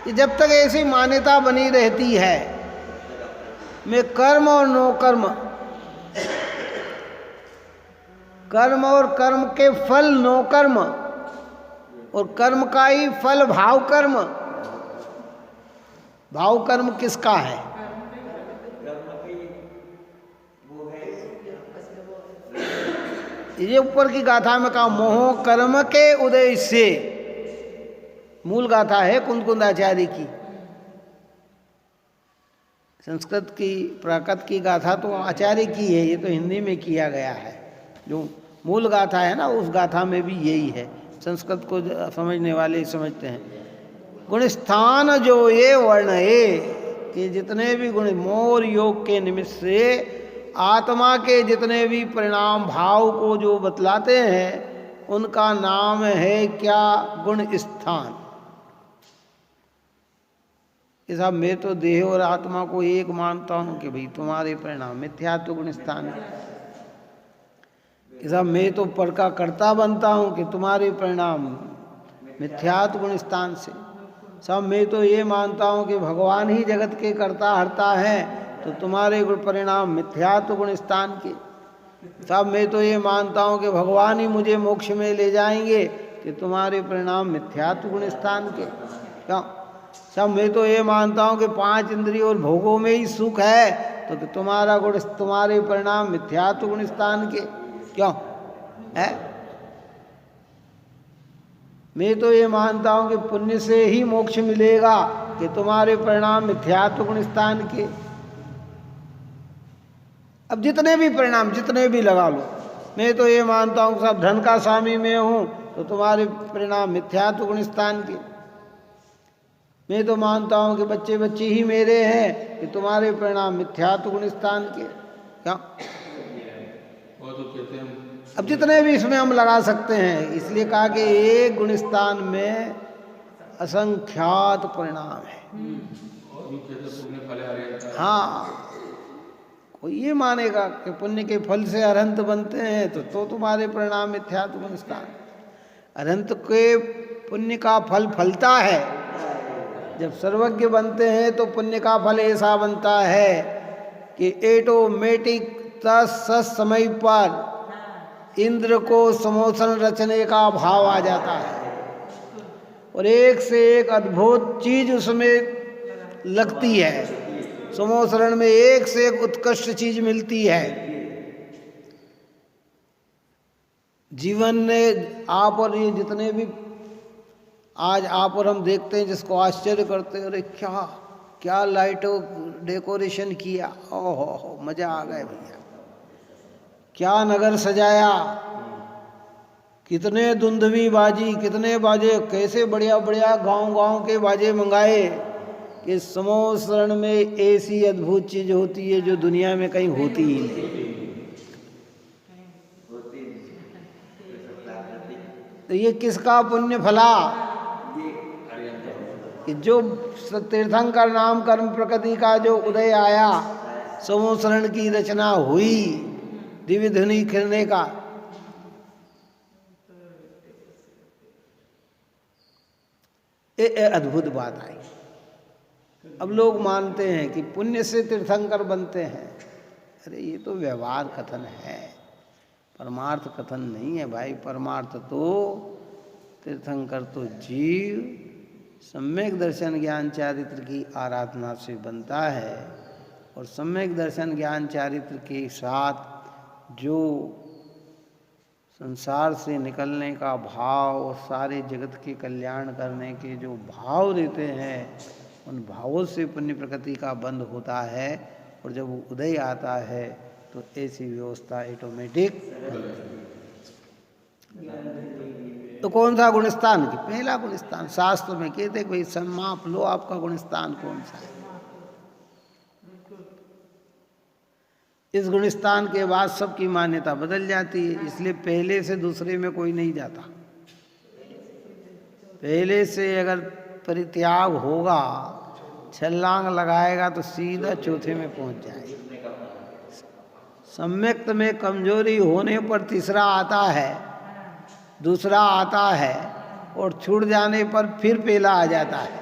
कि जब तक ऐसी मान्यता बनी रहती है मैं कर्म और नो कर्म, कर्म और कर्म के फल नो कर्म, और कर्म का ही फल भाव कर्म। भाव कर्म किसका है? ये ऊपर की गाथा में कहा मोह कर्म के उदय से, मूल गाथा है कुंद आचार्य की। संस्कृत की प्राकृत की गाथा तो आचार्य की है, ये तो हिंदी में किया गया है। जो मूल गाथा है ना, उस गाथा में भी यही है। संस्कृत को समझने वाले समझते हैं। गुणस्थान जो ये वर्ण है कि जितने भी गुण मोर योग के निमित्त से आत्मा के जितने भी परिणाम भाव को जो बतलाते हैं उनका नाम है क्या? गुण स्थान। साहब मैं तो देह और आत्मा को एक मानता हूं कि भाई तुम्हारे परिणाम मिथ्यात्व गुण स्थान है। साहब मैं तो पर का कर्ता बनता हूं कि तुम्हारे परिणाम मिथ्यात्व गुण स्थान से। साहब मैं तो ये मानता हूं कि भगवान ही जगत के कर्ता हरता है, तो तुम्हारे गुण परिणाम मिथ्यात्व गुण स्थान के। साहब मैं तो ये मानता हूं कि भगवान ही मुझे मोक्ष में ले जाएंगे, कि तुम्हारे परिणाम मिथ्यात्व गुण स्थान के। क्यों? साहब मैं तो ये मानता हूं कि 5 इंद्रियों और भोगों में ही सुख है, तो कि तुम्हारे परिणाम मिथ्यात्व गुण स्थान के। क्यों है? मैं तो ये मानता हूं कि पुण्य से ही मोक्ष मिलेगा, कि तुम्हारे परिणाम मिथ्यात्व गुण स्थान के। अब जितने भी परिणाम जितने भी लगा लो, मैं तो ये मानता हूं सब धन का स्वामी मैं हूं, तो तुम्हारे परिणाम मिथ्यात्व गुण स्थान के। मैं तो मानता हूं कि बच्चे बच्ची ही मेरे हैं, कि तुम्हारे परिणाम मिथ्यात्व गुण स्थान के। क्या? अब जितने भी इसमें हम लगा सकते हैं, इसलिए कहा कि एक गुण स्थान में असंख्यात परिणाम है। हाँ, कोई ये मानेगा कि पुण्य के फल से अरहंत बनते हैं, तो तुम्हारे परिणाम मिथ्यात्व गुण स्थान। अरहंत के पुण्य का फल फलता है। जब सर्वज्ञ बनते हैं तो पुण्य का फल ऐसा बनता है कि ऑटोमेटिक समय पर इंद्र को समोसन रचने का भाव आ जाता है, और एक से एक अद्भुत चीज उसमें लगती है। समोसरण में एक से एक उत्कृष्ट चीज मिलती है। जीवन ने आप और ये जितने भी आज आप और हम देखते हैं, जिसको आश्चर्य करते हैं, अरे क्या क्या लाइटों डेकोरेशन किया, ओहो मजा आ गया भैया। क्या नगर सजाया, कितने धुंधवी बाजी, कितने बाजे, कैसे बढ़िया बढ़िया गांव के बाजे मंगाए। कि समोसरण में ऐसी अद्भुत चीज होती है जो दुनिया में कहीं होती ही नहीं। तो ये किसका पुण्य फला? कि जो तीर्थंकर नाम कर्म प्रकृति का जो उदय आया, समोसरण की रचना हुई, दिव्य धुनी खिलने का। ये अद्भुत बात आई। अब लोग मानते हैं कि पुण्य से तीर्थंकर बनते हैं। अरे ये तो व्यवहार कथन है, परमार्थ कथन नहीं है भाई। परमार्थ तो तीर्थंकर तो जीव सम्यक दर्शन ज्ञान चारित्र की आराधना से बनता है, और सम्यक दर्शन ज्ञान चारित्र के साथ जो संसार से निकलने का भाव और सारे जगत के कल्याण करने के जो भाव देते हैं, उन भावों से पुण्य प्रकृति का बंध होता है। और जब वो उदय आता है तो ऐसी व्यवस्था ऑटोमेटिक। तो कौन सा गुणस्थान? की पहला गुणस्थान शास्त्र में कहते भाई सम्माप लो, आपका गुणस्थान कौन सा है। इस गुणस्थान के बाद सबकी मान्यता बदल जाती है। इसलिए पहले से दूसरे में कोई नहीं जाता। पहले से अगर परित्याग होगा, छलांग लगाएगा तो सीधा चौथे में पहुंच जाएगा। सम्यक्त में कमजोरी होने पर तीसरा आता है, दूसरा आता है, और छूट जाने पर फिर पहला आ जाता है।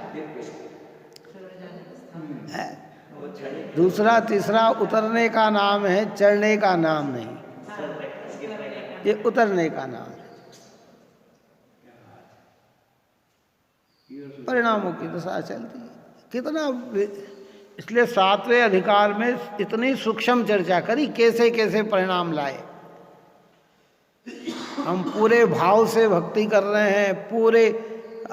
दूसरा तीसरा उतरने का नाम है, चढ़ने का नाम नहीं। ये उतरने का नाम है। परिणामों की दशा चलती है। कितना, इसलिए 7वें अधिकार में इतनी सूक्ष्म चर्चा करी, कैसे कैसे परिणाम लाए। हम पूरे भाव से भक्ति कर रहे हैं, पूरे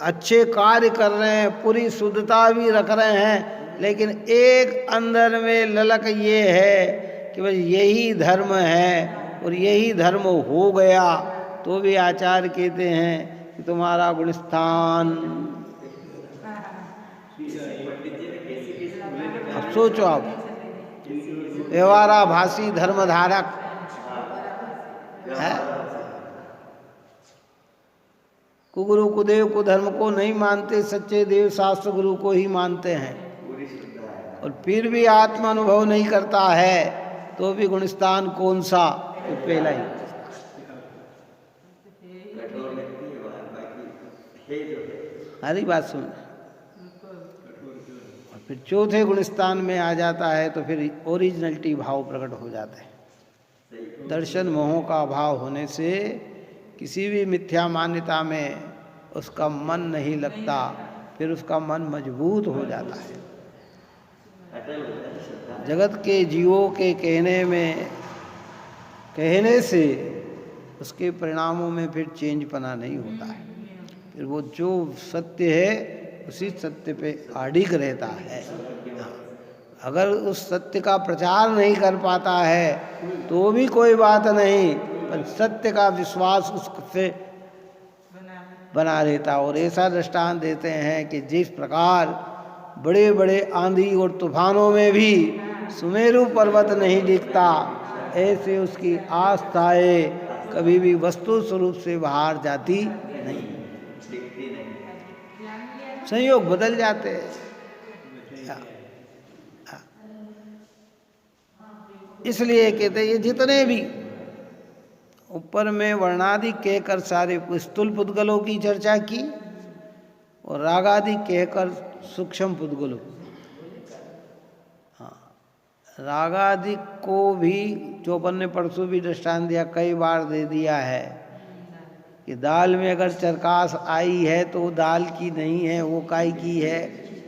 अच्छे कार्य कर रहे हैं, पूरी शुद्धता भी रख रहे हैं, लेकिन एक अंदर में ललक ये है कि बस यही धर्म है और यही धर्म हो गया, तो भी आचार्य कहते हैं कि तुम्हारा गुणस्थान। अब सोचो, आप व्यवहाराभासी धर्मधारक है, कुगुरु कुदेव को धर्म को नहीं मानते, सच्चे देव शास्त्र गुरु को ही मानते हैं, और फिर भी आत्म अनुभव नहीं करता है, तो भी गुणस्थान कौन सा? तो पहला ही। हरी बात सुन। और फिर चौथे गुणस्थान में आ जाता है तो फिर ओरिजिनलिटी भाव प्रकट हो जाता है। दर्शन मोह का अभाव होने से किसी भी मिथ्या मान्यता में उसका मन नहीं लगता, फिर उसका मन मजबूत हो जाता है। जगत के जीवों के कहने से उसके परिणामों में फिर चेंज पना नहीं होता है, फिर वो जो सत्य है उसी सत्य पे अडिग रहता है। अगर उस सत्य का प्रचार नहीं कर पाता है तो भी कोई बात नहीं, पर सत्य का विश्वास उससे बना रहता। और ऐसा दृष्टांत देते हैं कि जिस प्रकार बड़े बड़े आंधी और तूफानों में भी सुमेरु पर्वत नहीं दिखता, ऐसे उसकी आस्थाएं कभी भी वस्तु स्वरूप से बाहर जाती नहीं, संयोग बदल जाते हैं। इसलिए कहते हैं ये जितने भी ऊपर में वर्णादि कहकर सारे स्थूल पुद्गलों की चर्चा की और रागादि कहकर सूक्ष्म पुद्गलों। हाँ, रागादि को भी जो अपन ने परसों भी दृष्टांत दिया, कई बार दे दिया है कि दाल में अगर चरकास आई है तो वो दाल की नहीं है, वो काई की है?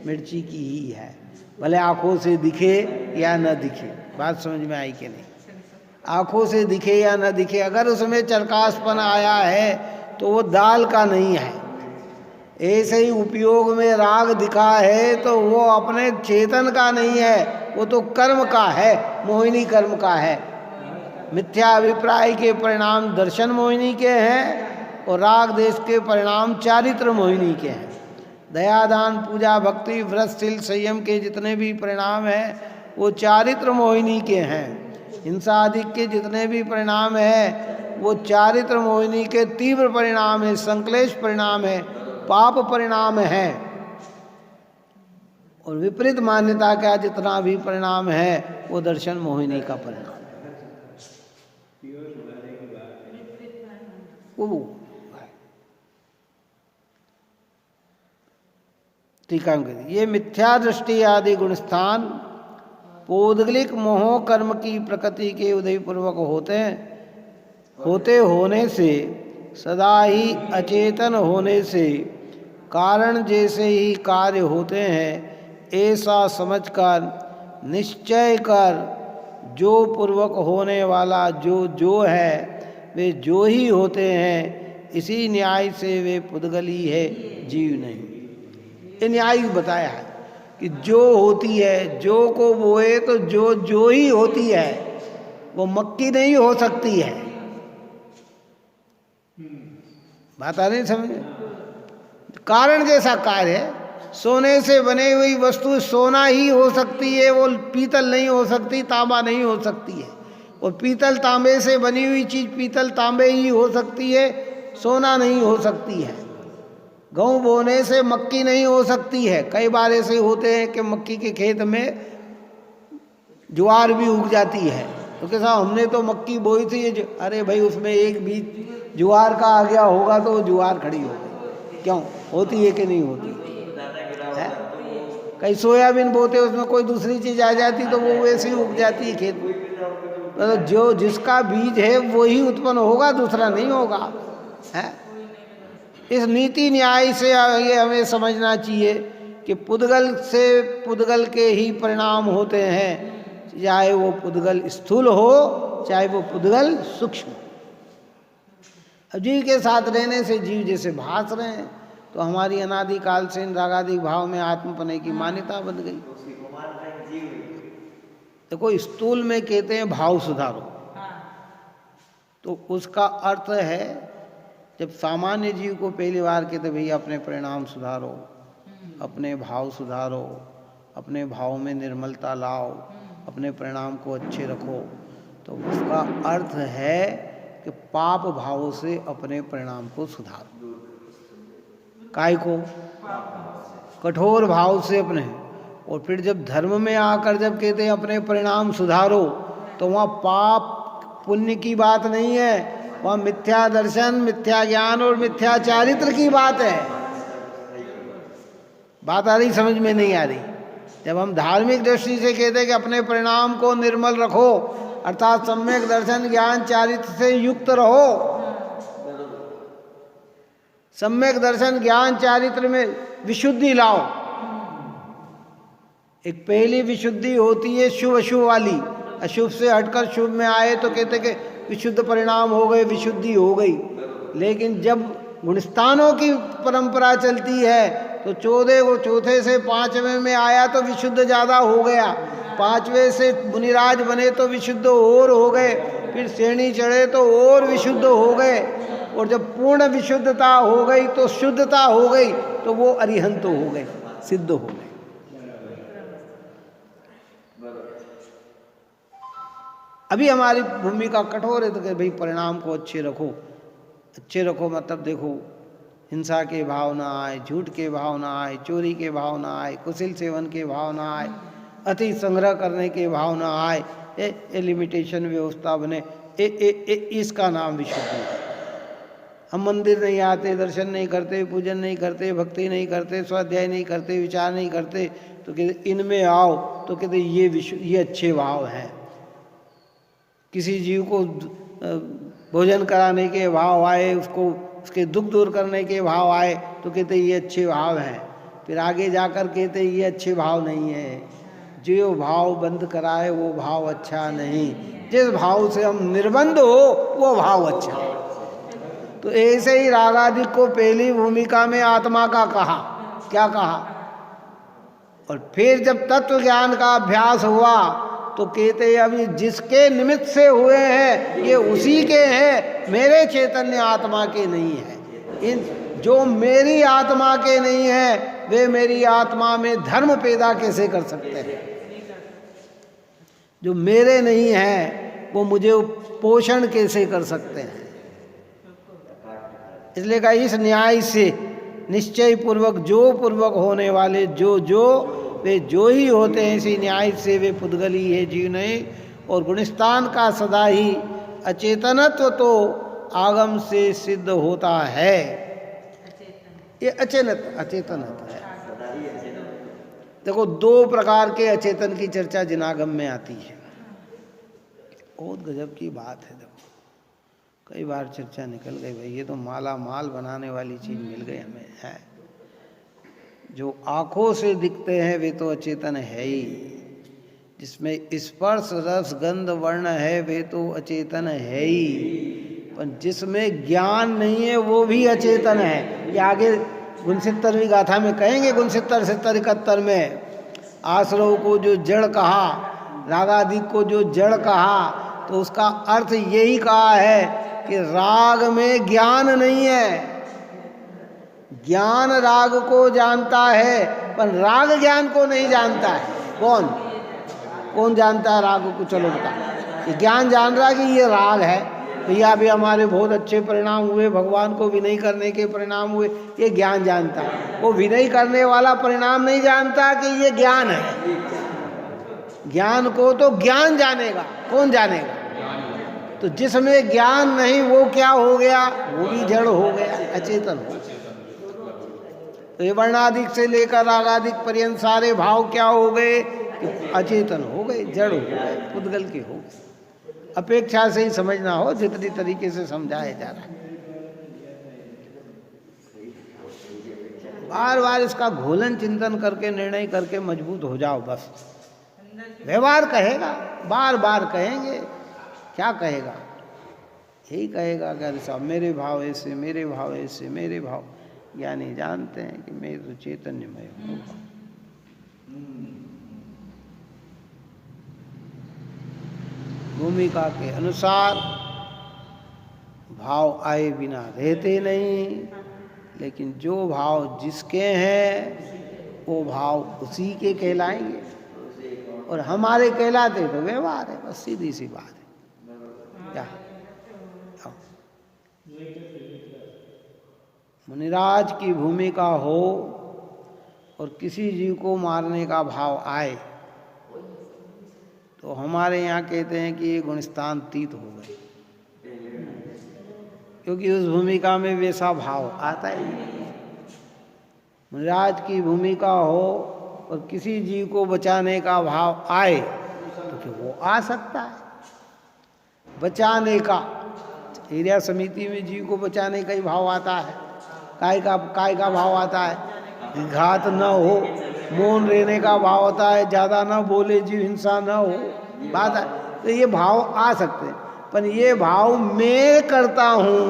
मिर्ची की ही है, भले आंखों से दिखे या न दिखे। बात समझ में आई कि नहीं? आंखों से दिखे या न दिखे, अगर उसमें चरकासपन आया है तो वो दाल का नहीं है। ऐसे ही उपयोग में राग दिखा है तो वो अपने चेतन का नहीं है, वो तो कर्म का है, मोहिनी कर्म का है। मिथ्या अभिप्राय के परिणाम दर्शन मोहिनी के हैं और राग देश के परिणाम चारित्र मोहिनी के हैं। दयादान पूजा भक्ति व्रत शील संयम के जितने भी परिणाम हैं वो चारित्र मोहिनी के हैं। हिंसा आदि के जितने भी परिणाम है वो चारित्र मोहिनी के तीव्र परिणाम है, संक्लेश परिणाम है, पाप परिणाम है। और विपरीत मान्यता का जितना भी परिणाम है वो दर्शन मोहिनी का परिणाम वो। टीका में ये मिथ्या दृष्टि आदि गुणस्थान पौद्गलिक मोह कर्म की प्रकृति के उदयपूर्वक होने से सदा ही अचेतन होने से कारण जैसे ही कार्य होते हैं ऐसा समझकर निश्चय कर जो पूर्वक होने वाला जो है वे जो ही होते हैं, इसी न्याय से वे पुद्गली है, जीव नहीं। ये न्याय बताया है कि जो होती है, जो को बोए तो जो ही होती है, वो मक्की नहीं हो सकती है। बात आ रही समझ? कारण जैसा कार्य है, सोने से बनी हुई वस्तु सोना ही हो सकती है, वो पीतल नहीं हो सकती, तांबा नहीं हो सकती है। और पीतल तांबे से बनी हुई चीज पीतल तांबे ही हो सकती है, सोना नहीं हो सकती है। गेहूं बोने से मक्की नहीं हो सकती है। कई बार ऐसे होते हैं कि मक्की के खेत में ज्वार भी उग जाती है, तो कैसा हमने तो मक्की बोई थी, अरे भाई उसमें एक बीज ज्वार का आ गया होगा तो वो ज्वार खड़ी हो गई। क्यों होती है कि नहीं होती है? कई सोयाबीन बोते उसमें कोई दूसरी चीज आ जाती तो वो वैसे ही उग जाती है खेत में। तो जो जिसका बीज है वही उत्पन्न होगा, दूसरा नहीं होगा है। इस नीति न्याय से ये हमें समझना चाहिए कि पुद्गल से पुद्गल के ही परिणाम होते हैं, चाहे वो पुद्गल स्थूल हो चाहे वो पुद्गल सूक्ष्म। अब जीव के साथ रहने से जीव जैसे भास रहे हैं, तो हमारी अनादि काल से इन रागादि भाव में आत्मपने की मान्यता बन गई। उसकी कुमार का जीव देखो स्थूल में कहते हैं भाव सुधारो, तो उसका अर्थ है जब सामान्य जीव को पहली बार कहते भैया अपने परिणाम सुधारो, अपने भाव सुधारो, अपने भाव में निर्मलता लाओ, अपने परिणाम को अच्छे रखो, तो उसका अर्थ है कि पाप भाव से अपने परिणाम को सुधारो। काय को? कठोर भाव से अपने। और फिर जब धर्म में आकर जब कहते हैं अपने परिणाम सुधारो, तो वहाँ पाप पुण्य की बात नहीं है, वहाँ मिथ्या दर्शन, मिथ्या ज्ञान और मिथ्या चारित्र की बात है। बात आ रही? समझ में नहीं आ रही? जब हम धार्मिक दृष्टि से कहते हैं कि अपने परिणाम को निर्मल रखो, अर्थात सम्यक दर्शन ज्ञान चारित्र से युक्त रहो, सम्यक दर्शन ज्ञान चारित्र में विशुद्धि लाओ। एक पहली विशुद्धि होती है शुभ अशुभ वाली, अशुभ से हटकर शुभ में आए तो कहते कि विशुद्ध परिणाम हो गए, विशुद्धि हो गई। लेकिन जब गुणस्थानों की परंपरा चलती है तो 14 को चौथे से 5वें में आया तो विशुद्ध ज़्यादा हो गया, 5वें से मुनिराज बने तो विशुद्ध और हो गए, फिर श्रेणी चढ़े तो और विशुद्ध हो गए, और जब पूर्ण विशुद्धता हो गई तो शुद्धता हो गई, तो वो अरिहंत हो गए, सिद्ध हो गए। अभी हमारी भूमिका कठोर है तो कि भाई परिणाम को अच्छे रखो। अच्छे रखो मतलब देखो, हिंसा के भाव ना आए, झूठ के भाव ना आए, चोरी के भाव ना आए, कुशल सेवन के भाव ना आए, अति संग्रह करने के भाव ना आए, ए लिमिटेशन व्यवस्था बने, इसका नाम विशुद्धि है। हम मंदिर नहीं आते, दर्शन नहीं करते, पूजन नहीं करते, भक्ति नहीं करते, स्वाध्याय नहीं करते, विचार नहीं करते, तो कहते इनमें आओ, तो कहते ये अच्छे भाव हैं। किसी जीव को भोजन कराने के भाव आए, उसको उसके दुख दूर करने के भाव आए, तो कहते ये अच्छे भाव हैं। फिर आगे जाकर कहते ये अच्छे भाव नहीं है, जो भाव बंद कराए वो भाव अच्छा नहीं, जिस भाव से हम निर्बंध हो वो भाव अच्छा है। तो ऐसे ही रागादिक को पहली भूमिका में आत्मा का कहा, क्या कहा, और फिर जब तत्व ज्ञान का अभ्यास हुआ तो कहते हैं अभी जिसके निमित्त से हुए हैं ये उसी के हैं, मेरे चैतन्य आत्मा के नहीं है। इन जो मेरी आत्मा के नहीं है वे मेरी आत्मा में धर्म पैदा कैसे कर सकते हैं? जो मेरे नहीं है वो मुझे पोषण कैसे कर सकते हैं? इसलिए कहा इस न्याय से निश्चय पूर्वक जो पूर्वक होने वाले जो वे जो ही होते हैं, इसी न्याय से वे पुद्गली है, जीव नहीं। और गुणस्थान का सदा ही अचेतनत्व तो आगम से सिद्ध होता है। ये अचेतनत्व है। देखो दो प्रकार के अचेतन की चर्चा जिनागम में आती है, बहुत गजब की बात है। देखो कई बार चर्चा निकल गई, भाई ये तो माला माल बनाने वाली चीज मिल गई हमें है। जो आँखों से दिखते हैं वे तो अचेतन है ही, जिसमें स्पर्श रस गंध वर्ण है वे तो अचेतन है ही, पर जिसमें ज्ञान नहीं है वो भी अचेतन है। ये आगे गुणसित्तरवीं गाथा में कहेंगे, गुणसित्तर 71 में आश्रव को जो जड़ कहा, रागादि को जो जड़ कहा, तो उसका अर्थ यही कहा है कि राग में ज्ञान नहीं है। ज्ञान राग को जानता है पर राग ज्ञान को नहीं जानता है। कौन जानता है राग को? चलो बता, ये ज्ञान जान रहा है कि ये राग है, भैया अभी हमारे बहुत अच्छे परिणाम हुए, भगवान को विनय करने के परिणाम हुए, ये ज्ञान जानता है। वो विनय करने वाला परिणाम नहीं जानता कि ये ज्ञान है। ज्ञान को तो ज्ञान जानेगा, कौन जानेगा? तो जिसमें ज्ञान नहीं वो क्या हो गया? वो भी जड़ हो गया, अचेतन हो गया। तो ये वर्णाधिक से लेकर रागाधिक पर्यंत सारे भाव क्या हो गए? अचेतन हो गए, जड़ हो गए, पुद्गल के हो गए। अपेक्षा से ही समझना हो जितनी तरीके से समझाया जा रहा है। बार बार इसका घोलन चिंतन करके निर्णय करके मजबूत हो जाओ बस। व्यवहार कहेगा, बार बार कहेंगे, क्या कहेगा? यही कहेगा कि अरे साहब मेरे भाव ऐसे, मेरे भाव ऐसे, मेरे भाव। ज्ञानी जानते हैं कि मैं तो चैतन्यमय हूँ। भूमिका के अनुसार भाव आए बिना रहते नहीं, लेकिन जो भाव जिसके हैं वो भाव उसी के कहलाएंगे, और हमारे कहलाते तो व्यवहार है, बस सीधी सी बात है। क्या मुनिराज की भूमिका हो और किसी जीव को मारने का भाव आए तो हमारे यहाँ कहते हैं कि ये गुणस्थान तीत हो गए, क्योंकि उस भूमिका में वैसा भाव आता ही नहीं। मुनिराज की भूमिका हो और किसी जीव को बचाने का भाव आए तो फिर वो आ सकता है। बचाने का एरिया समिति में जीव को बचाने का ही भाव आता है। काय का भाव आता है, घात न हो, मौन रहने का भाव होता है, ज़्यादा न बोले, जीव हिंसा न हो, बात है। तो ये भाव आ सकते हैं, पर ये भाव मैं करता हूँ,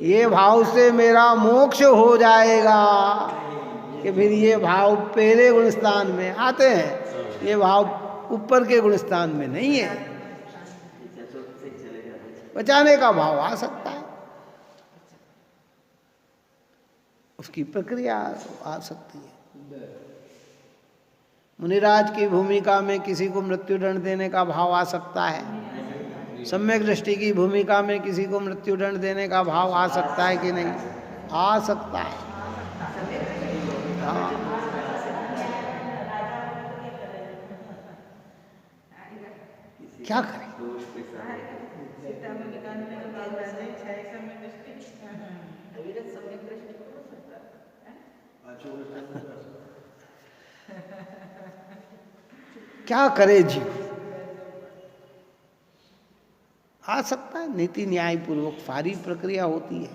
ये भाव से मेरा मोक्ष हो जाएगा, कि फिर ये भाव पहले गुणस्थान में आते हैं, ये भाव ऊपर के गुणस्थान में नहीं है। बचाने का भाव आ सकता है, उसकी प्रक्रिया आ सकती है। मुनिराज की भूमिका में किसी को मृत्युदंड देने का भाव आ सकता है। सम्यक दृष्टि की भूमिका में किसी को मृत्युदंड देने का भाव आ सकता है कि नहीं? आ सकता है। हाँ, क्या करें? क्या करे जीव? आ सकता है, नीति न्याय पूर्वक सारी प्रक्रिया होती है।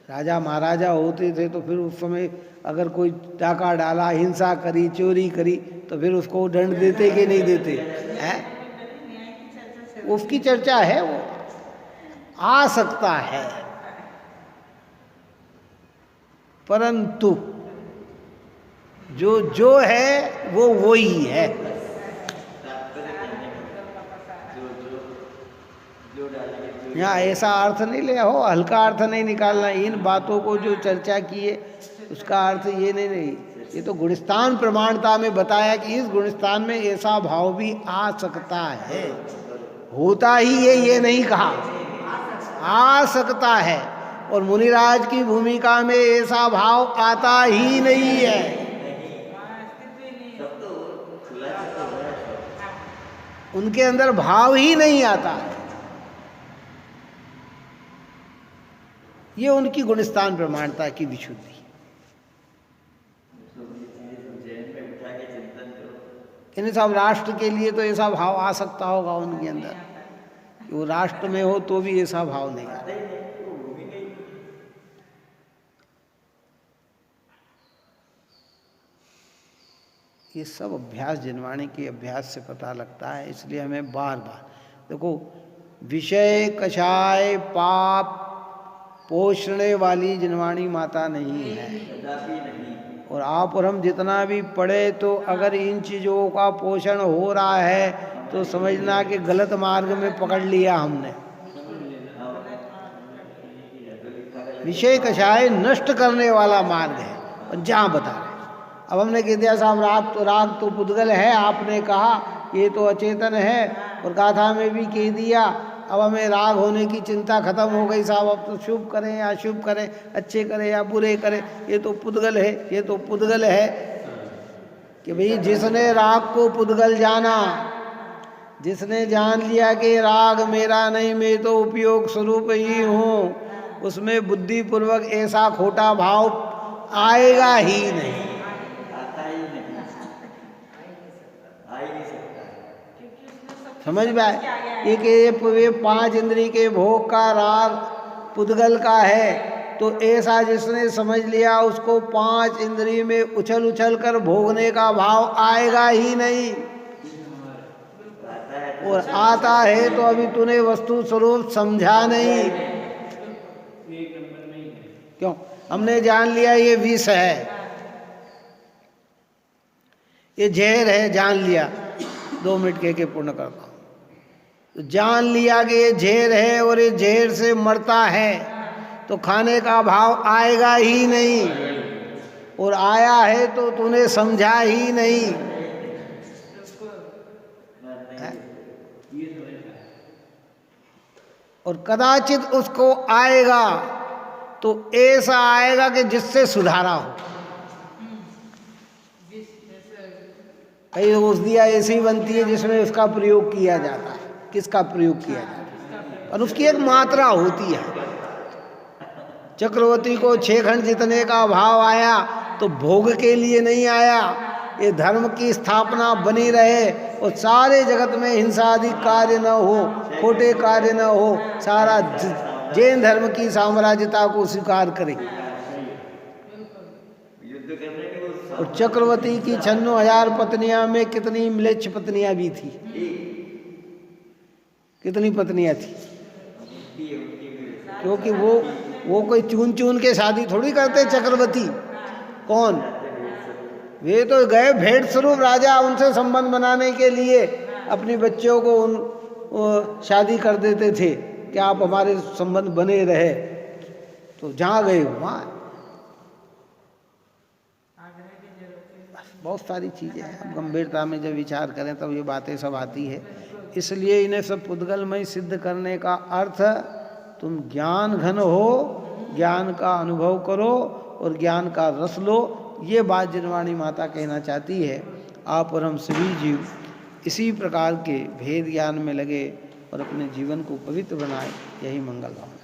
राजा महाराजा होते थे तो फिर उस समय अगर कोई डाका डाला, हिंसा करी, चोरी करी, तो फिर उसको दंड देते कि नहीं देते हैं? उसकी चर्चा है, वो आ सकता है, परंतु जो है वो वही है। यहाँ ऐसा अर्थ नहीं ले हो, हल्का अर्थ नहीं निकालना। इन बातों को जो चर्चा की है उसका अर्थ ये नहीं, ये तो गुणस्थान प्रमाणता में बताया कि इस गुणस्थान में ऐसा भाव भी आ सकता है। होता ही ये नहीं कहा, आ सकता है। और मुनिराज की भूमिका में ऐसा भाव आता ही नहीं है। उनके अंदर भाव ही नहीं आता। ये उनकी गुणस्थान प्रमाणता की विशुद्धि। इन सब राष्ट्र के लिए तो ऐसा भाव आ सकता होगा उनके अंदर, कि वो राष्ट्र में हो तो भी ऐसा भाव नहीं आता। ये सब अभ्यास जिनवाणी के अभ्यास से पता लगता है। इसलिए हमें बार बार देखो, विषय कषाय पाप पोषणे वाली जिनवाणी माता नहीं है। और आप और हम जितना भी पढ़े तो अगर इन चीज़ों का पोषण हो रहा है तो समझना कि गलत मार्ग में पकड़ लिया हमने। विषय कषाय नष्ट करने वाला मार्ग है, और जहाँ बता रहे। अब हमने कह दिया साहब राग तो पुद्गल है, आपने कहा ये तो अचेतन है, और गाथा में भी कह दिया। अब हमें राग होने की चिंता खत्म हो गई साहब, अब तो शुभ करें या अशुभ करें, अच्छे करें या बुरे करें, ये तो पुद्गल है, ये तो पुद्गल है। कि भाई जिसने राग को पुद्गल जाना, जिसने जान लिया कि राग मेरा नहीं, मैं तो उपयोग स्वरूप ही हूँ, उसमें बुद्धिपूर्वक ऐसा खोटा भाव आएगा ही नहीं। समझ में आए? ये 5 इंद्री के भोग का राग पुद्गल का है, तो ऐसा जिसने समझ लिया उसको 5 इंद्री में उछल उछल कर भोगने का भाव आएगा ही नहीं। और आता है तो अभी तूने वस्तु स्वरूप समझा नहीं। क्यों? हमने जान लिया ये विष है, ये जहर है, जान लिया। 2 मिनट कह के पूर्ण करता हूं। तो जान लिया कि ये जहर है और ये जहर से मरता है, तो खाने का भाव आएगा ही नहीं, और आया है तो तूने समझा ही नहीं है? और कदाचित उसको आएगा तो ऐसा आएगा कि जिससे सुधारा हो। कई औषधियाँ ऐसी बनती है जिसमें उसका प्रयोग किया जाता है। किसका प्रयोग किया जाता है? और उसकी एक मात्रा होती है। चक्रवर्ती को 6 खंड जितने का भाव आया तो भोग के लिए नहीं आया, ये धर्म की स्थापना बनी रहे और सारे जगत में हिंसा आदि कार्य न हो, खोटे कार्य न हो, सारा जैन धर्म की साम्राज्यता को स्वीकार करे। और चक्रवर्ती की 96,000 पत्नियां में कितनी म्लेच्छ पत्नियां भी थी? कितनी पत्नियां थी? क्योंकि वो कोई चुन चुन के शादी थोड़ी करते चक्रवर्ती। कौन? वे तो गए भेंट स्वरूप राजा, उनसे संबंध बनाने के लिए अपनी बच्चों को शादी कर देते थे कि आप हमारे संबंध बने रहे। तो जहाँ गए वहाँ बहुत सारी चीज़ें हैं। अब गंभीरता में जब विचार करें तब ये बातें सब आती है। इसलिए इन्हें सब पुद्गलमय सिद्ध करने का अर्थ, तुम ज्ञान घन हो, ज्ञान का अनुभव करो और ज्ञान का रस लो। ये बात जिनवाणी माता कहना चाहती है। आप और हम सभी जीव इसी प्रकार के भेद ज्ञान में लगे और अपने जीवन को पवित्र बनाए, यही मंगल भावना।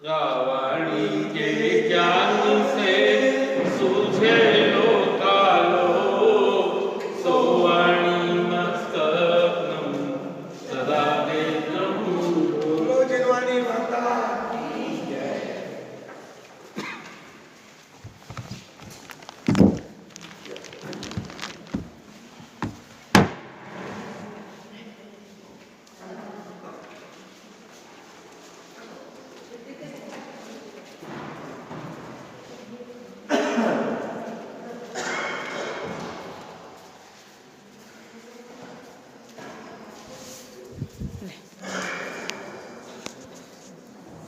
रावणी के ज्ञान